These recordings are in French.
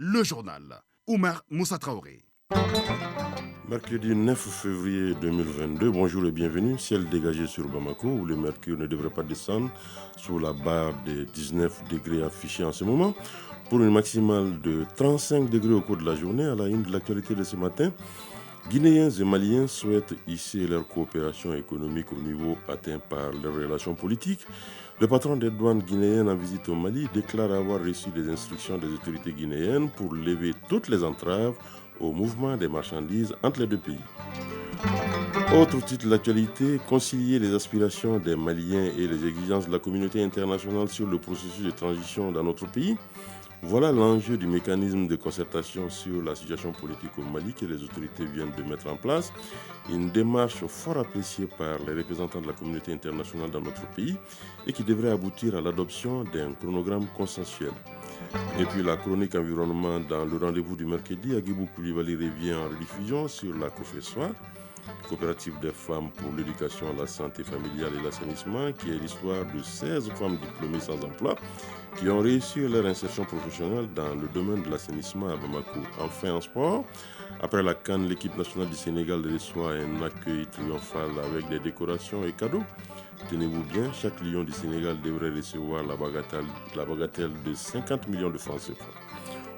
le journal. Oumar Moussa Traoré. Mercredi 9 février 2022, bonjour et bienvenue. Ciel dégagé sur Bamako où le mercure ne devrait pas descendre sous la barre des 19 degrés affichés en ce moment. Pour une maximale de 35 degrés au cours de la journée, à la une de l'actualité de ce matin, Guinéens et Maliens souhaitent hisser leur coopération économique au niveau atteint par leurs relations politiques. Le patron des douanes guinéennes en visite au Mali déclare avoir reçu des instructions des autorités guinéennes pour lever toutes les entraves au mouvement des marchandises entre les deux pays. Autre titre de l'actualité, concilier les aspirations des Maliens et les exigences de la communauté internationale sur le processus de transition dans notre pays. Voilà l'enjeu du mécanisme de concertation sur la situation politique au Mali que les autorités viennent de mettre en place. Une démarche fort appréciée par les représentants de la communauté internationale dans notre pays et qui devrait aboutir à l'adoption d'un chronogramme consensuel. Et puis la chronique environnement dans le rendez-vous du mercredi, Agibou Koulibaly revient en rediffusion sur la COFESOA, coopérative des femmes pour l'éducation, la santé familiale et l'assainissement, qui est l'histoire de 16 femmes diplômées sans emploi qui ont réussi leur insertion professionnelle dans le domaine de l'assainissement à Bamako. Enfin en sport, après la CAN, l'équipe nationale du Sénégal reçoit un accueil triomphal avec des décorations et cadeaux. Tenez-vous bien, chaque lion du Sénégal devrait recevoir la bagatelle de 50 millions de francs CFA.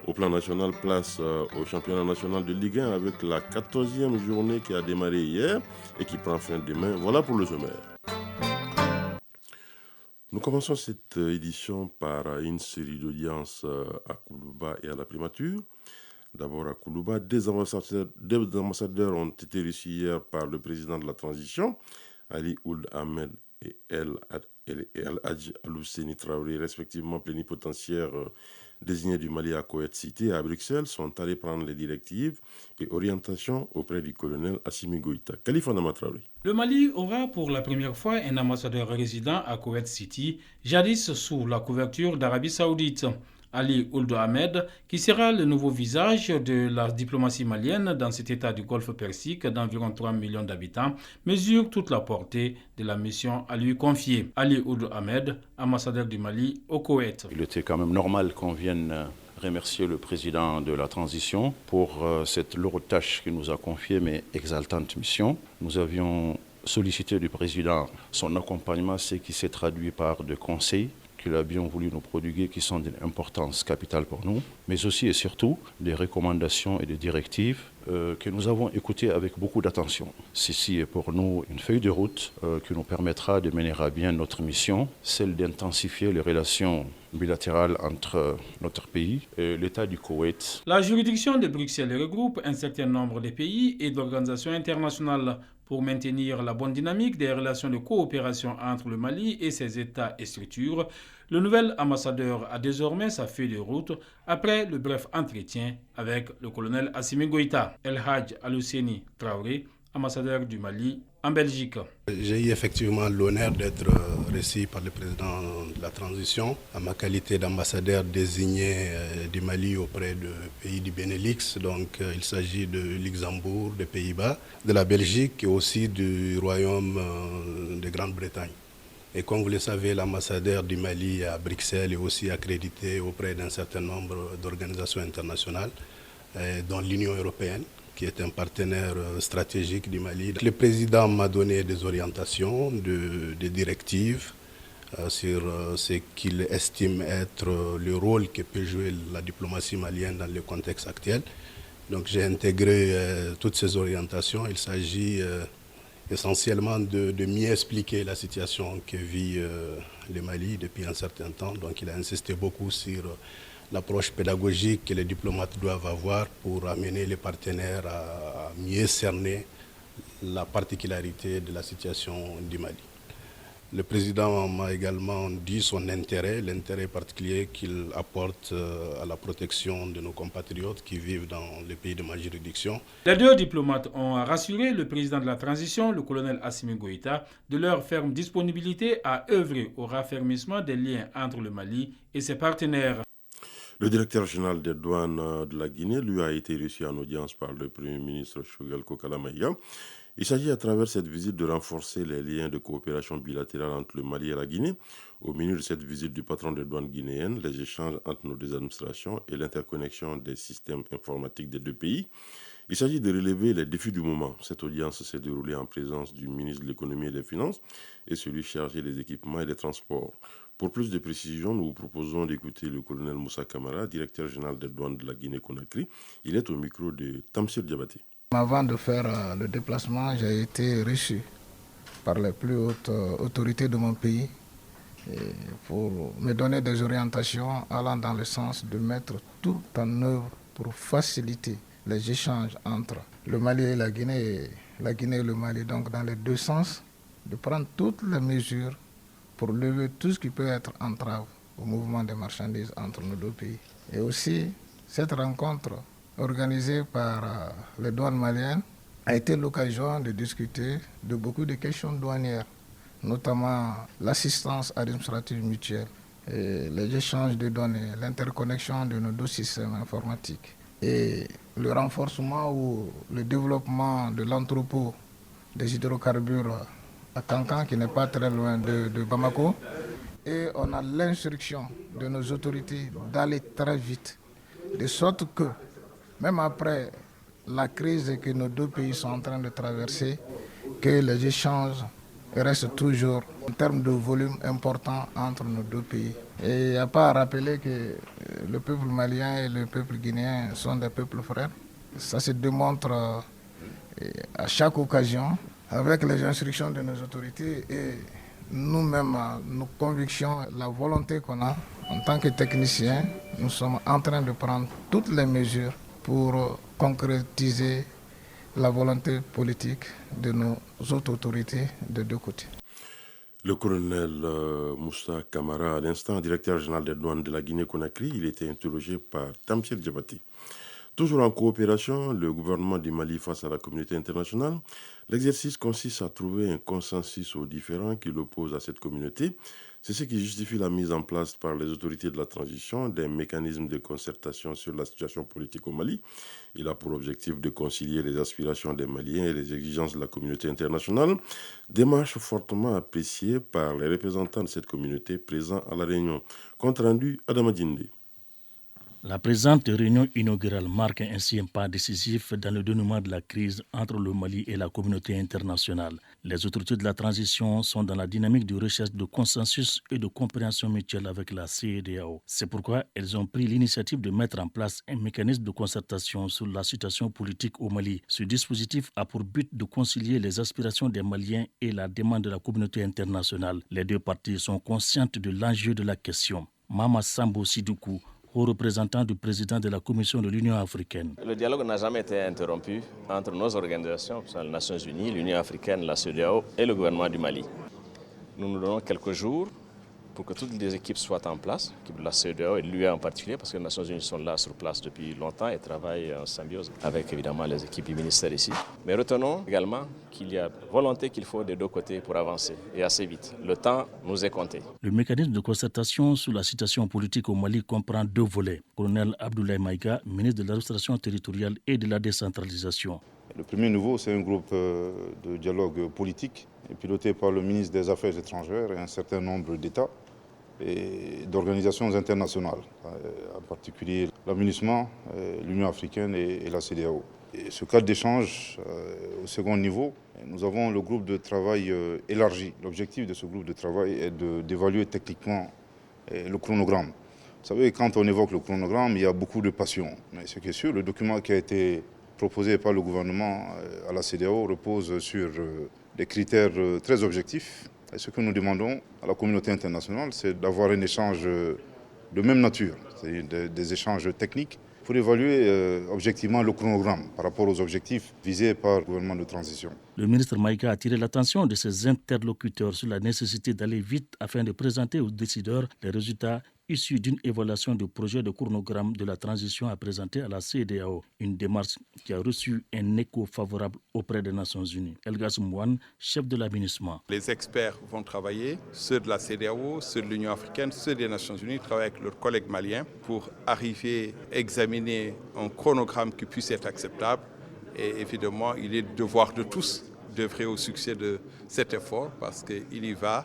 Au plan national, place au championnat national de Ligue 1 avec la 14e journée qui a démarré hier et qui prend fin demain. Voilà pour le sommaire. Nous commençons cette édition par une série d'audiences à Koulouba et à la primature. D'abord à Koulouba, deux ambassadeurs ont été reçus hier par le président de la transition, Ali Ould Ahmed et El Hadj Alouseni Traoré, respectivement plénipotentiaires désignés du Mali à Koweït City et à Bruxelles, sont allés prendre les directives et orientations auprès du colonel Assimi Goïta. Khalifa Nama Traoré. Le Mali aura pour la première fois un ambassadeur résident à Koweït City, jadis sous la couverture d'Arabie Saoudite. Ali Ould Ahmed, qui sera le nouveau visage de la diplomatie malienne dans cet état du Golfe Persique d'environ 3 millions d'habitants, mesure toute la portée de la mission à lui confier. Ali Ould Ahmed, ambassadeur du Mali au Koweït. Il était quand même normal qu'on vienne remercier le président de la transition pour cette lourde tâche qu'il nous a confiée, mais exaltante mission. Nous avions sollicité du président son accompagnement, ce qui s'est traduit par des conseils qu'il a bien voulu nous prodiguer, qui sont d'une importance capitale pour nous, mais aussi et surtout des recommandations et des directives que nous avons écoutées avec beaucoup d'attention. Ceci est pour nous une feuille de route qui nous permettra de mener à bien notre mission, celle d'intensifier les relations bilatérales entre notre pays et l'État du Koweït. La juridiction de Bruxelles regroupe un certain nombre de pays et d'organisations internationales pour maintenir la bonne dynamique des relations de coopération entre le Mali et ses États et structures. Le nouvel ambassadeur a désormais sa feuille de route après le bref entretien avec le colonel Assimi Goïta. El Hadj Alouseni Traoré, ambassadeur du Mali en Belgique. J'ai eu effectivement l'honneur d'être reçu par le président de la transition en ma qualité d'ambassadeur désigné du Mali auprès du pays du Benelux. Donc il s'agit de Luxembourg, des Pays-Bas, de la Belgique et aussi du Royaume de Grande-Bretagne. Et comme vous le savez, l'ambassadeur du Mali à Bruxelles est aussi accrédité auprès d'un certain nombre d'organisations internationales, dont l'Union européenne, qui est un partenaire stratégique du Mali. Le président m'a donné des orientations, des directives sur ce qu'il estime être le rôle que peut jouer la diplomatie malienne dans le contexte actuel. Donc j'ai intégré toutes ces orientations. Il s'agit essentiellement de mieux expliquer la situation que vit le Mali depuis un certain temps. Donc il a insisté beaucoup sur l'approche pédagogique que les diplomates doivent avoir pour amener les partenaires à mieux cerner la particularité de la situation du Mali. Le président m'a également dit son intérêt, l'intérêt particulier qu'il apporte à la protection de nos compatriotes qui vivent dans les pays de ma juridiction. Les deux diplomates ont rassuré le président de la transition, le colonel Assimi Goïta, de leur ferme disponibilité à œuvrer au raffermissement des liens entre le Mali et ses partenaires. Le directeur général des douanes de la Guinée, lui, a été reçu en audience par le Premier ministre Choguel Kokala Maïga. Il s'agit à travers cette visite de renforcer les liens de coopération bilatérale entre le Mali et la Guinée. Au milieu de cette visite du patron des douanes guinéennes, les échanges entre nos deux administrations et l'interconnexion des systèmes informatiques des deux pays. Il s'agit de relever les défis du moment. Cette audience s'est déroulée en présence du ministre de l'économie et des finances et celui chargé des équipements et des transports. Pour plus de précisions, nous vous proposons d'écouter le colonel Moussa Camara, directeur général des douanes de la Guinée-Conakry. Il est au micro de Tamsir Diabaté. Avant de faire le déplacement, j'ai été reçu par les plus hautes autorités de mon pays pour me donner des orientations allant dans le sens de mettre tout en œuvre pour faciliter les échanges entre le Mali et la Guinée et le Mali, donc dans les deux sens, de prendre toutes les mesures pour lever tout ce qui peut être entrave au mouvement des marchandises entre nos deux pays. Et aussi, cette rencontre organisée par les douanes maliennes a été l'occasion de discuter de beaucoup de questions douanières, notamment l'assistance administrative mutuelle, et les échanges de données, l'interconnexion de nos deux systèmes informatiques et le renforcement ou le développement de l'entrepôt des hydrocarbures à Kankan, qui n'est pas très loin de Bamako. Et on a l'instruction de nos autorités d'aller très vite, de sorte que, même après la crise que nos deux pays sont en train de traverser, que les échanges restent toujours en termes de volume important entre nos deux pays. Et il n'y a pas à rappeler que le peuple malien et le peuple guinéen sont des peuples frères. Ça se démontre à chaque occasion avec les instructions de nos autorités et nous-mêmes, nos convictions, la volonté qu'on a en tant que techniciens. Nous sommes en train de prendre toutes les mesures pour concrétiser la volonté politique de nos autres autorités de deux côtés. Le colonel Moussa Camara, à l'instant, directeur général des douanes de la Guinée-Conakry, il était interrogé par Tamsir Diabaté. Toujours en coopération, le gouvernement du Mali face à la communauté internationale, l'exercice consiste à trouver un consensus aux différends qui l'opposent à cette communauté. C'est ce qui justifie la mise en place par les autorités de la transition d'un mécanisme de concertation sur la situation politique au Mali. Il a pour objectif de concilier les aspirations des Maliens et les exigences de la communauté internationale, démarche fortement appréciée par les représentants de cette communauté présents à la réunion. Compte rendu, Adama Djindé. La présente réunion inaugurale marque ainsi un pas décisif dans le dénouement de la crise entre le Mali et la communauté internationale. Les autorités de la transition sont dans la dynamique de recherche de consensus et de compréhension mutuelle avec la CEDEAO. C'est pourquoi elles ont pris l'initiative de mettre en place un mécanisme de concertation sur la situation politique au Mali. Ce dispositif a pour but de concilier les aspirations des Maliens et la demande de la communauté internationale. Les deux parties sont conscientes de l'enjeu de la question. Mama Sambo Sidoukou, haut représentant du président de la Commission de l'Union africaine. Le dialogue n'a jamais été interrompu entre nos organisations, les Nations Unies, l'Union africaine, la CEDEAO et le gouvernement du Mali. Nous nous donnons quelques jours pour que toutes les équipes soient en place, l'équipe de la CEDEAO et de l'UE en particulier, parce que les Nations Unies sont là sur place depuis longtemps et travaillent en symbiose avec évidemment les équipes du ministère ici. Mais retenons également qu'il y a volonté qu'il faut des deux côtés pour avancer et assez vite. Le temps nous est compté. Le mécanisme de concertation sur la situation politique au Mali comprend deux volets. Colonel Abdoulaye Maïga, ministre de l'administration territoriale et de la décentralisation. Le premier niveau, c'est un groupe de dialogue politique piloté par le ministre des Affaires étrangères et un certain nombre d'États et d'organisations internationales, en particulier l'AMINUSMA, l'Union africaine et la CEDEAO. Et ce cadre d'échange, au second niveau, nous avons le groupe de travail élargi. L'objectif de ce groupe de travail est d'évaluer techniquement le chronogramme. Vous savez, quand on évoque le chronogramme, il y a beaucoup de passion. Mais ce qui est sûr, le document qui a été proposé par le gouvernement à la CEDEAO repose sur des critères très objectifs. Et ce que nous demandons à la communauté internationale, c'est d'avoir un échange de même nature, c'est-à-dire des échanges techniques, pour évaluer objectivement le chronogramme par rapport aux objectifs visés par le gouvernement de transition. Le ministre Maïga a attiré l'attention de ses interlocuteurs sur la nécessité d'aller vite afin de présenter aux décideurs les résultats issus d'une évaluation du projet de chronogramme de la transition à présenter à la CEDEAO, une démarche qui a reçu un écho favorable auprès des Nations Unies. Elgas Mouane, chef de l'AMINUSMA. Les experts vont travailler, ceux de la CEDEAO, ceux de l'Union africaine, ceux des Nations Unies, travaillent avec leurs collègues maliens pour arriver à examiner un chronogramme qui puisse être acceptable. Et évidemment, il est le devoir de tous d'œuvrer au succès de cet effort parce qu'il y va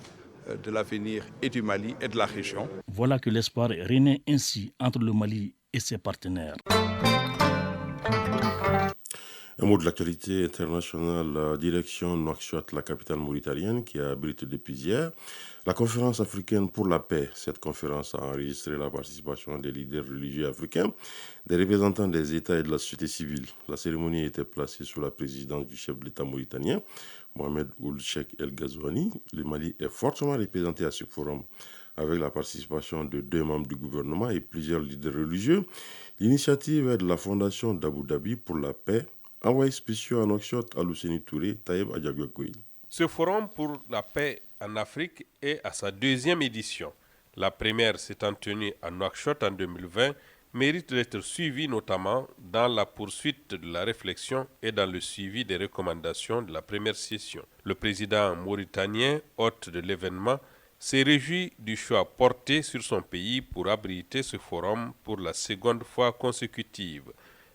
de l'avenir et du Mali et de la région. Voilà que l'espoir renaît ainsi entre le Mali et ses partenaires. Un mot de l'actualité internationale, direction Nouakchott, la capitale mauritanienne, qui abrite depuis hier la conférence africaine pour la paix. Cette conférence a enregistré la participation des leaders religieux africains, des représentants des États et de la société civile. La cérémonie était placée sous la présidence du chef de l'État mauritanien, Mohamed Ould Cheikh El Ghazouani. Le Mali est fortement représenté à ce forum, avec la participation de 2 membres du gouvernement et plusieurs leaders religieux. L'initiative est de la Fondation d'Abu Dhabi pour la paix. Envoyé spécial à Nouakchott, Alouseni Touré, Taïeb Adjagoui. Ce forum pour la paix en Afrique est à sa 2e édition. La première s'étant tenue à Nouakchott en 2020 mérite d'être suivie notamment dans la poursuite de la réflexion et dans le suivi des recommandations de la première session. Le président mauritanien, hôte de l'événement, s'est réjoui du choix porté sur son pays pour abriter ce forum pour la 2e fois consécutive.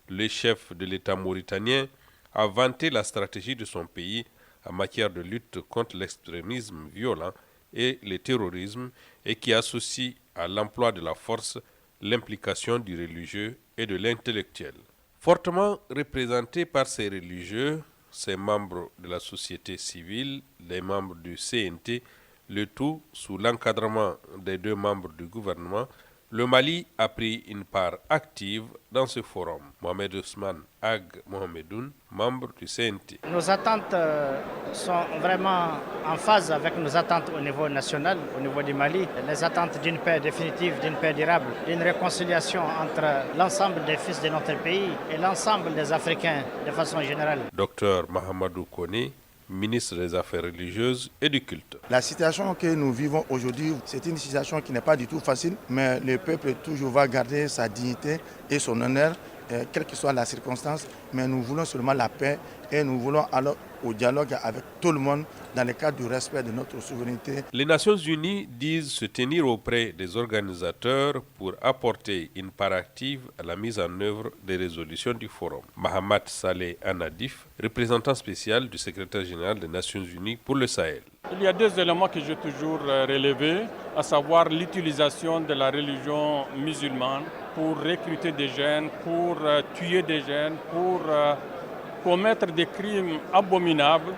Le chef de l'État mauritanien a vanté la stratégie de son pays en matière de lutte contre l'extrémisme violent et le terrorisme et qui associe à l'emploi de la force l'implication du religieux et de l'intellectuel. Fortement représentés par ces religieux, ces membres de la société civile, les membres du CNT, le tout sous l'encadrement des 2 membres du gouvernement, le Mali a pris une part active dans ce forum. Mohamed Ousmane Ag Mohamedoun, membre du CNT. Nos attentes sont vraiment en phase avec nos attentes au niveau national, au niveau du Mali. Les attentes d'une paix définitive, d'une paix durable, d'une réconciliation entre l'ensemble des fils de notre pays et l'ensemble des Africains de façon générale. Dr Mahamadou Kone, ministre des Affaires religieuses et du culte. La situation que nous vivons aujourd'hui, c'est une situation qui n'est pas du tout facile, mais le peuple toujours va garder sa dignité et son honneur, quelle que soit la circonstance. Mais nous voulons seulement la paix et nous voulons aller au dialogue avec tout le monde dans le cadre du respect de notre souveraineté. Les Nations Unies disent se tenir auprès des organisateurs pour apporter une part active à la mise en œuvre des résolutions du forum. Mahamat Saleh Anadif, représentant spécial du secrétaire général des Nations Unies pour le Sahel. Il y a 2 éléments que j'ai toujours relevés, à savoir l'utilisation de la religion musulmane pour recruter des jeunes, pour tuer des jeunes, pour commettre des crimes abominables,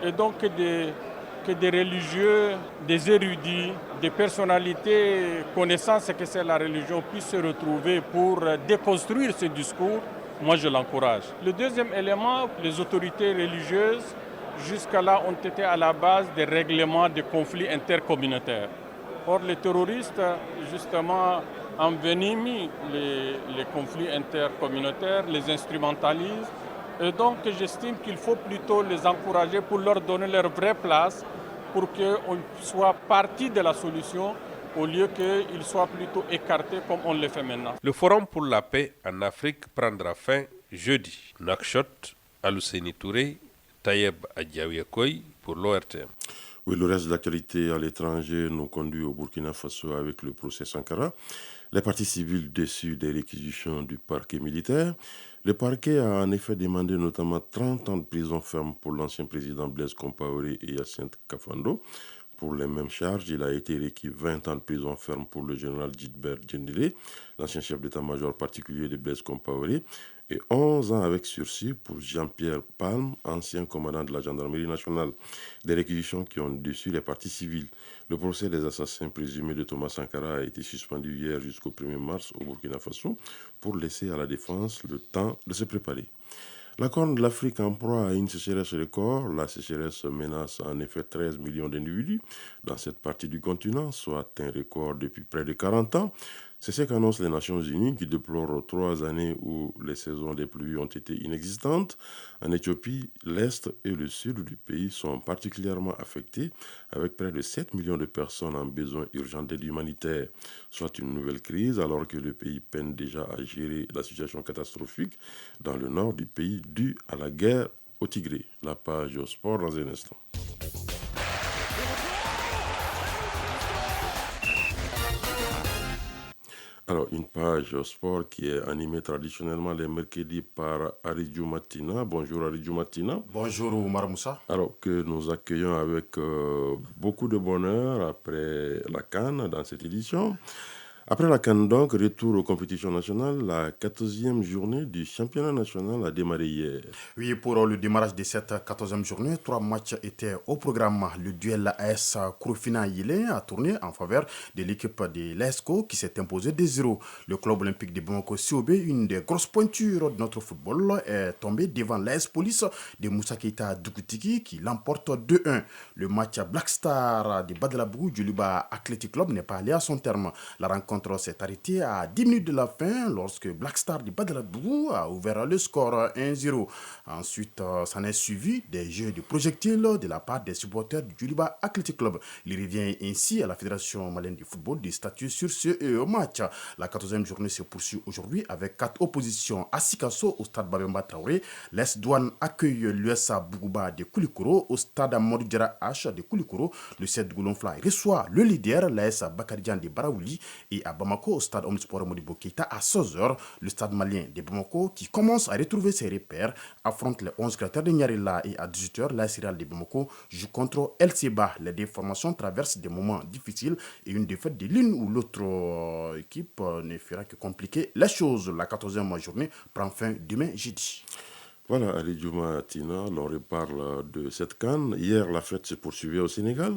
et donc que des religieux, des érudits, des personnalités connaissant ce que c'est la religion puissent se retrouver pour déconstruire ce discours, moi je l'encourage. Le 2e élément, les autorités religieuses jusqu'à là ont été à la base des règlements de conflits intercommunautaires. Or les terroristes justement enveniment les conflits intercommunautaires, les instrumentalisent. Et donc j'estime qu'il faut plutôt les encourager pour leur donner leur vraie place, pour qu'on soit partie de la solution au lieu qu'ils soient plutôt écartés comme on le fait maintenant. Le Forum pour la paix en Afrique prendra fin jeudi. Nouakchott, Alouseni Touré, Taïeb Adjaouyakoy pour l'ORTM. Oui, le reste de l'actualité à l'étranger nous conduit au Burkina Faso avec le procès Sankara. Les parties civiles déçues des réquisitions du parquet militaire. Le parquet a en effet demandé notamment 30 ans de prison ferme pour l'ancien président Blaise Compaoré et Hyacinthe Kafando. Pour les mêmes charges, il a été requis 20 ans de prison ferme pour le général Djidber Djendélé, l'ancien chef d'état-major particulier de Blaise Compaoré, et 11 ans avec sursis pour Jean-Pierre Palme, ancien commandant de la gendarmerie nationale. Des réquisitions qui ont déçu les parties civiles. Le procès des assassins présumés de Thomas Sankara a été suspendu hier jusqu'au 1er mars au Burkina Faso pour laisser à la défense le temps de se préparer. La Corne de l'Afrique en proie à une sécheresse record. La sécheresse menace en effet 13 millions d'individus dans cette partie du continent, soit un record depuis près de 40 ans. C'est ce qu'annoncent les Nations Unies qui déplorent 3 années où les saisons des pluies ont été inexistantes. En Éthiopie, l'Est et le Sud du pays sont particulièrement affectés avec près de 7 millions de personnes en besoin urgent d'aide humanitaire. Soit une nouvelle crise alors que le pays peine déjà à gérer la situation catastrophique dans le nord du pays due à la guerre au Tigré. La page au sport dans un instant. Alors, une page sport qui est animée traditionnellement les mercredis par Aridjou Matina. Bonjour Aridjou Matina. Bonjour Oumar Moussa. Alors que nous accueillons avec beaucoup de bonheur après la CAN dans cette édition. Après la CAN donc, retour aux compétitions nationales, la 14e journée du championnat national a démarré hier. Oui, pour le démarrage de cette 14e journée, 3 matchs étaient au programme. Le duel AS Krofina-Yilé a tourné en faveur de l'équipe de l'ESCO qui s'est imposée 2-0. Le club olympique de Bamako COB, une des grosses pointures de notre football, est tombé devant l'AS Police de Moussa Keita Doukoutiki qui l'emporte 2-1. Le match Black Star de Badalabou du Luba Athletic Club n'est pas allé à son terme. La rencontre s'est arrêtée à 10 minutes de la fin lorsque Black Star de Badalabou a ouvert le score 1-0. Ensuite, s'en est suivi des jeux de projectiles de la part des supporters du Djoliba Athletic Club. Il revient ainsi à la Fédération malienne de football de statuer sur ce match. La 14e journée se poursuit aujourd'hui avec 4 oppositions à Sikasso au stade Babemba Traoré. L'Est Douane accueille l'USA Bougouba de Koulikoro au stade Amadou Diarra H de Koulikoro. Le 7 Goulonfla reçoit le leader, l'AS Bakaridian de Baraouli, et à Bamako, au stade Omnisport Modibo Keita, à 16h, le stade malien de Bamako, qui commence à retrouver ses repères, affronte les 11 cratères de Nyarela, et à 18h, l'AS Real de Bamako joue contre El Seba. Les deux formations traversent des moments difficiles et une défaite de l'une ou l'autre équipe ne fera que compliquer les choses. La 14e journée prend fin demain jeudi. Voilà, Aridjou Matina, l'on reparle de cette CAN. Hier, la fête se poursuivait au Sénégal.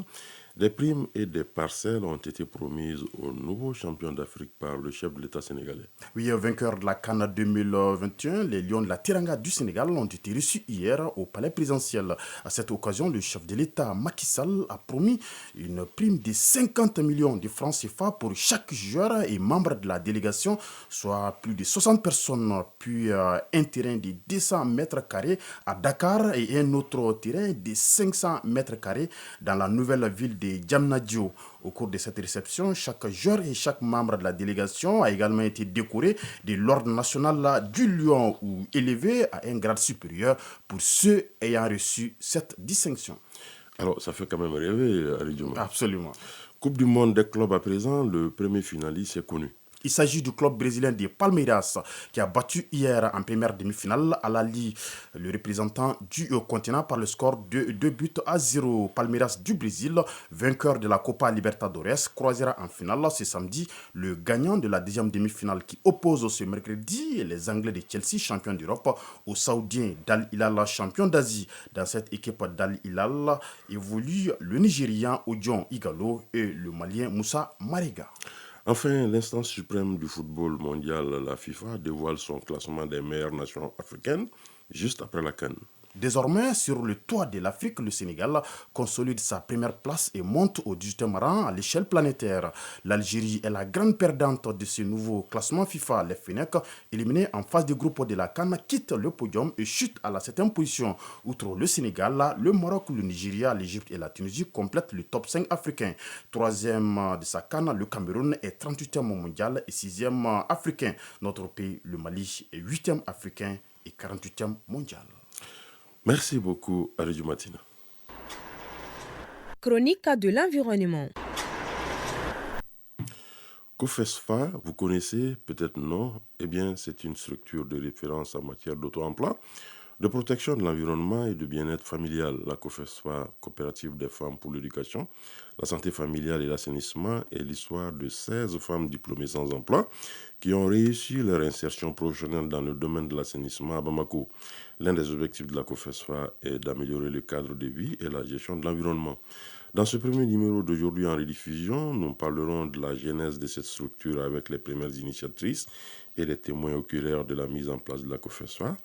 Des primes et des parcelles ont été promises aux nouveaux champions d'Afrique par le chef de l'État sénégalais. Oui, vainqueurs de la CAN 2021, les Lions de la Teranga du Sénégal ont été reçus hier au palais présidentiel. À cette occasion, le chef de l'État Macky Sall a promis une prime de 50 millions de francs CFA pour chaque joueur et membre de la délégation, soit plus de 60 personnes, puis un terrain de 200 mètres carrés à Dakar et un autre terrain de 500 mètres carrés dans la nouvelle ville de Diamniadio. Au cours de cette réception, chaque joueur et chaque membre de la délégation a également été décoré de l'ordre national du Lion ou élevé à un grade supérieur pour ceux ayant reçu cette distinction. Alors, ça fait quand même rêver, Aridjou. Absolument. Coupe du monde des clubs à présent, le premier finaliste est connu. Il s'agit du club brésilien de Palmeiras qui a battu hier en première demi-finale à l'Ali, le représentant du continent par le score de 2-0. Palmeiras du Brésil, vainqueur de la Copa Libertadores, croisera en finale ce samedi le gagnant de la deuxième demi-finale qui oppose ce mercredi les Anglais de Chelsea, champions d'Europe, aux Saoudiens d'Al Hilal, champion d'Asie. Dans cette équipe d'Al Hilal évoluent le Nigérian Odion Igalo et le Malien Moussa Marega. Enfin, l'instance suprême du football mondial, la FIFA, dévoile son classement des meilleures nations africaines juste après la CAN. Désormais, sur le toit de l'Afrique, le Sénégal consolide sa première place et monte au 18e rang à l'échelle planétaire. L'Algérie est la grande perdante de ce nouveau classement FIFA. Les Fennecs, éliminés en phase de groupe de la CAN, quittent le podium et chutent à la 7e position. Outre le Sénégal, le Maroc, le Nigeria, l'Égypte et la Tunisie complètent le top 5 africain. Troisième de sa CAN, le Cameroun est 38e mondial et 6e africain. Notre pays, le Mali, est 8e africain et 48e mondial. Merci beaucoup, Aridjou Matina. Chronique de l'environnement. COFESFA, vous connaissez, peut-être non. Eh bien, c'est une structure de référence en matière d'auto-emploi, de protection de l'environnement et de bien-être familial. La COFESFA, coopérative des femmes pour l'éducation, la santé familiale et l'assainissement, est l'histoire de 16 femmes diplômées sans emploi qui ont réussi leur insertion professionnelle dans le domaine de l'assainissement à Bamako. L'un des objectifs de la COFESFA est d'améliorer le cadre de vie et la gestion de l'environnement. Dans ce premier numéro d'aujourd'hui en rediffusion, nous parlerons de la genèse de cette structure avec les premières initiatrices et les témoins oculaires de la mise en place de la COFESFA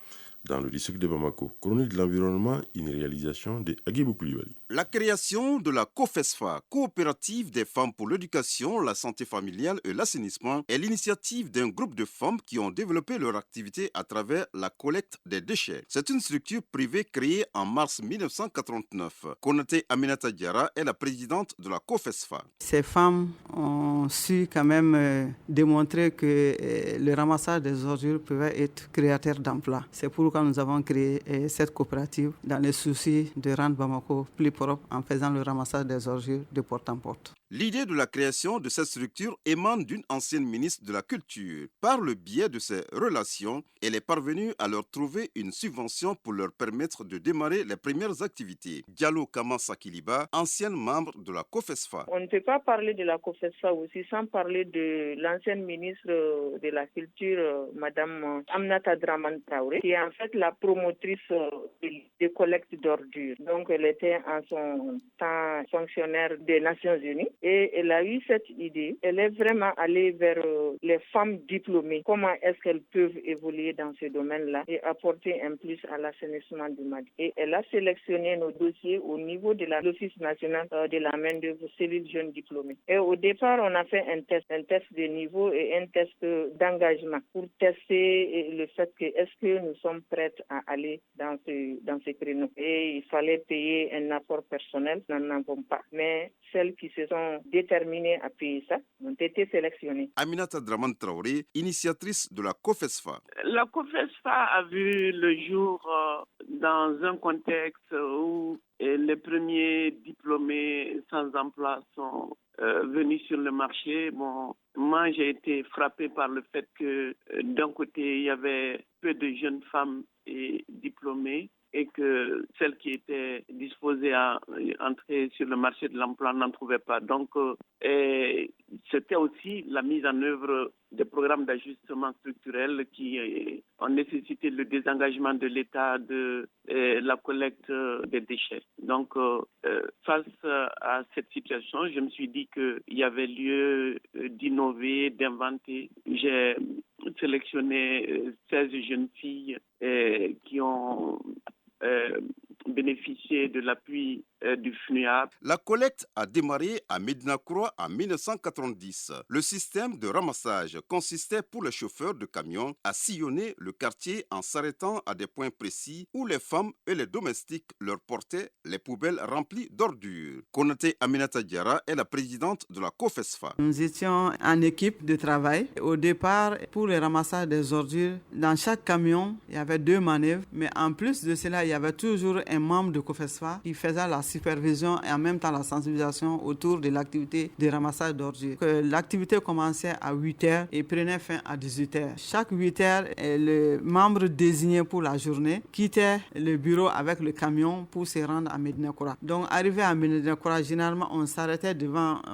dans le district de Bamako. Chronique de l'environnement, une réalisation de Agibou Koulibaly. La création de la COFESFA, coopérative des femmes pour l'éducation, la santé familiale et l'assainissement, est l'initiative d'un groupe de femmes qui ont développé leur activité à travers la collecte des déchets. C'est une structure privée créée en mars 1989. Konaté Aminata Diarra est la présidente de la COFESFA. Ces femmes ont su quand même démontrer que le ramassage des ordures pouvait être créateur d'emplois. C'est pourquoi pourquoi nous avons créé cette coopérative dans le souci de rendre Bamako plus propre en faisant le ramassage des ordures de porte en porte. L'idée de la création de cette structure émane d'une ancienne ministre de la Culture. Par le biais de ces relations, elle est parvenue à leur trouver une subvention pour leur permettre de démarrer les premières activités. Diallo Kamasa Kiliba, ancienne membre de la COFESFA. On ne peut pas parler de la COFESFA aussi sans parler de l'ancienne ministre de la Culture, Madame Aminata Dramane Traoré, qui est en fait la promotrice des collectes d'ordures. Donc elle était en son temps fonctionnaire des Nations Unies. Et elle a eu cette idée. Elle est vraiment allée vers les femmes diplômées. Comment est-ce qu'elles peuvent évoluer dans ce domaine-là et apporter un plus à l'assainissement du Mali. Et elle a sélectionné nos dossiers au niveau de l'Office national de la main-d'œuvre cellule jeunes diplômés. Et au départ, on a fait un test de niveau et un test d'engagement pour tester le fait que est-ce que nous sommes prêtes à aller dans ce créneau. Et il fallait payer un apport personnel. Nous n'en avons pas. Mais celles qui se sont déterminées à payer ça ont été sélectionnées. Aminata Dramane Traoré, initiatrice de la COFESFA. La COFESFA a vu le jour dans un contexte où les premiers diplômés sans emploi sont venus sur le marché. Bon, moi, j'ai été frappée par le fait que d'un côté, il y avait peu de jeunes femmes et diplômées, et que celles qui étaient disposées à entrer sur le marché de l'emploi n'en trouvaient pas. Donc, c'était aussi la mise en œuvre des programmes d'ajustement structurel qui ont nécessité le désengagement de l'État de la collecte des déchets. Donc, face à cette situation, je me suis dit qu'il y avait lieu d'innover, d'inventer. J'ai sélectionné 16 jeunes filles qui ont bénéficié de l'appui du FNUAP. La collecte a démarré à Médina Croix en 1990. Le système de ramassage consistait pour les chauffeurs de camions à sillonner le quartier en s'arrêtant à des points précis où les femmes et les domestiques leur portaient les poubelles remplies d'ordures. Konaté Aminata Diarra est la présidente de la COFESFA. Nous étions en équipe de travail. Au départ, pour le ramassage des ordures, dans chaque camion, il y avait 2 manœuvres. Mais en plus de cela, il y avait toujours un membre de COFESFA qui faisait la supervision et en même temps la sensibilisation autour de l'activité de ramassage d'ordures. L'activité commençait à 8h et prenait fin à 18h. Chaque 8h, le membre désigné pour la journée quittait le bureau avec le camion pour se rendre à Médina Croix. Donc, arrivé à Médina Croix, généralement, on s'arrêtait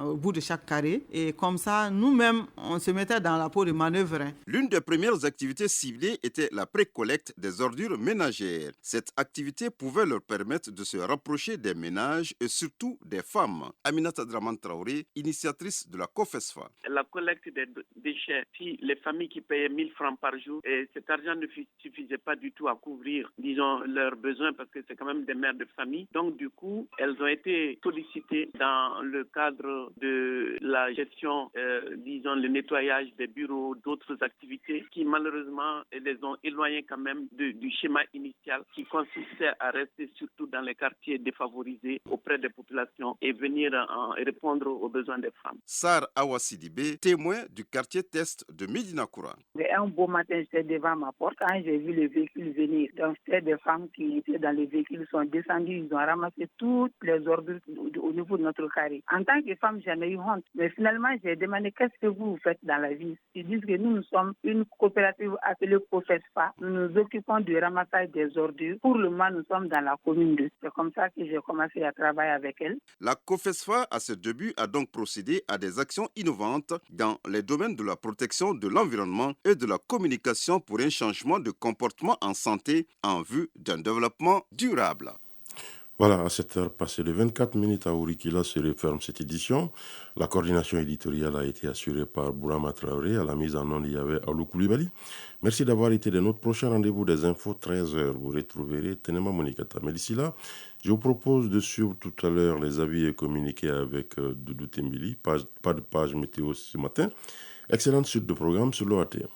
au bout de chaque carré et comme ça, nous-mêmes, on se mettait dans la peau de manœuvre. L'une des premières activités ciblées était la pré-collecte des ordures ménagères. Cette activité pouvait leur permettre de se rapprocher des ménages et surtout des femmes. Aminata Dramane Traoré, initiatrice de la COFESFA. La collecte des déchets, si les familles qui payaient 1000 francs par jour, et cet argent ne suffisait pas du tout à couvrir, disons, leurs besoins parce que c'est quand même des mères de famille. Donc du coup, elles ont été sollicitées dans le cadre de la gestion, disons, le nettoyage des bureaux, d'autres activités qui malheureusement les ont éloignées quand même du schéma initial qui consistait à rester surtout dans les quartiers défavorisés auprès des populations et venir répondre aux besoins des femmes. Sar Awa Sidibé, témoin du quartier test de Médina Croix. Un beau matin, j'étais devant ma porte quand j'ai vu le véhicule venir. Donc, c'était des femmes qui étaient dans les véhicules, sont descendues, ils ont ramassé toutes les ordures au niveau de notre carré. En tant que femme, j'en ai eu honte. Mais finalement, j'ai demandé qu'est-ce que vous faites dans la vie. Ils disent que nous sommes une coopérative appelée COFESFA. Nous nous occupons du ramassage des ordures. Pour le moment, nous sommes dans la commune 2. C'est comme ça que j'ai commencé à travailler avec elle. La COFESFA, à ses débuts, a donc procédé à des actions innovantes dans les domaines de la protection de l'environnement et de la communication pour un changement de comportement en santé en vue d'un développement durable. Voilà, à cette heure passée de 24 minutes à Ourikila se referme cette édition. La coordination éditoriale a été assurée par Bourama Traoré. À la mise en onde, il y avait Alou Koulibaly. Merci d'avoir été de notre prochain rendez-vous des infos 13h. Vous retrouverez Tenema Monikata. Mais d'ici là, je vous propose de suivre tout à l'heure les avis et communiquer avec Doudou Tembili. Pas de page météo ce matin. Excellente suite de programme sur l'OATM.